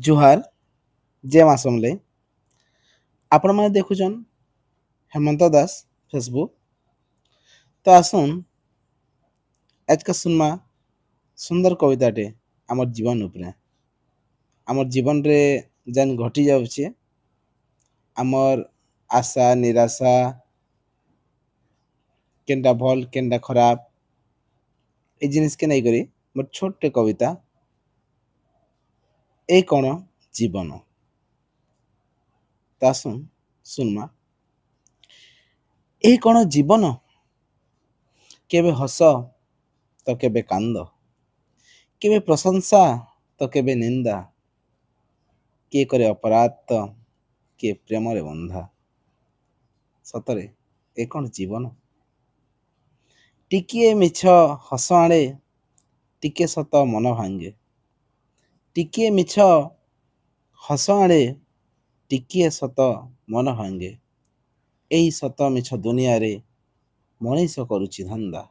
जुहार जे मासमले आपण मैंने देखुचन हेमंत दास फेसबुक तो आसुन आज का सुनमा सुंदर कविताटे आमर जीवन उपरे आमर जीवन रे जेन घटी जाउछे आमर आशा निराशा केनटा भल केनटा खराब ए जिनिस के नहीं करी मोर छोटे कविता ए कण जीवन तो आसुन सुनमा ए कण जीवन केबे हस तो केबे कांद केबे प्रशंसा तो केबे निंदा किए करे अपराध तो किए प्रेम रे बंधा सतरे ए कण जीवन टिकिए मिछ हस आणे टिके सत मन भांगे टिकिए मिछ हस आणे टिकिए सत मन भांगे एही सत मिछ दुनिया रे मनीष करुछि धंदा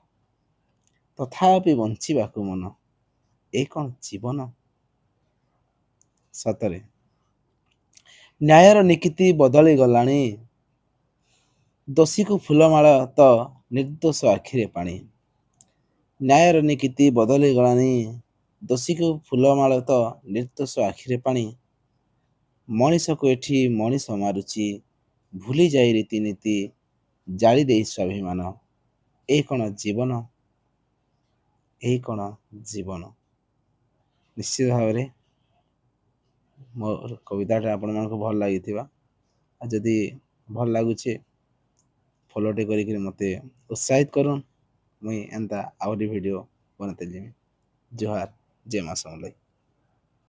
तथापि बंचिबाकु मन ए कण जीवन सतरे न्यायर निकिति बदली गलाणी दोषी को फूलमाଳ ତ ନିର୍ଦ୍ଦୋଷ ଆଖିରେ ପାଣି ନ୍ୟାୟର ନୀତି ବଦଳି ଗଲାଣି ଦୋଷୀକୁ ଫୁଲମାଳ ତ ନିର୍ଦ୍ଦୋଷ ଆଖିରେ ପାଣି ମଣିଷକୁ ଏଠି ମଣିଷ ମାରୁଛି ଭୁଲି ଯାଇ ରୀତିନୀତି ଜାଳି ଦେଇ ସ୍ୱାଭିମାନ ଏହି କଣ ଜୀବନ ଏହି କଣ ଜୀବନ ନିଶ୍ଚିତ ଭାବରେ ମୋର କବିତାଟା ଆପଣମାନଙ୍କୁ ଭଲ ଲାଗିଥିବା ଆଉ ଯଦି ଭଲ ଲାଗୁଛି ଫଲୋଟେ କରିକି ମୋତେ ଉତ୍ସାହିତ କରୁନ୍ ମୁଇଁ ଏନ୍ତା ଆହୁରି ଭିଡ଼ିଓ ବନାତେ ଯିମି ଜୁହାର ଜୟ ମା ସମଲେଇ।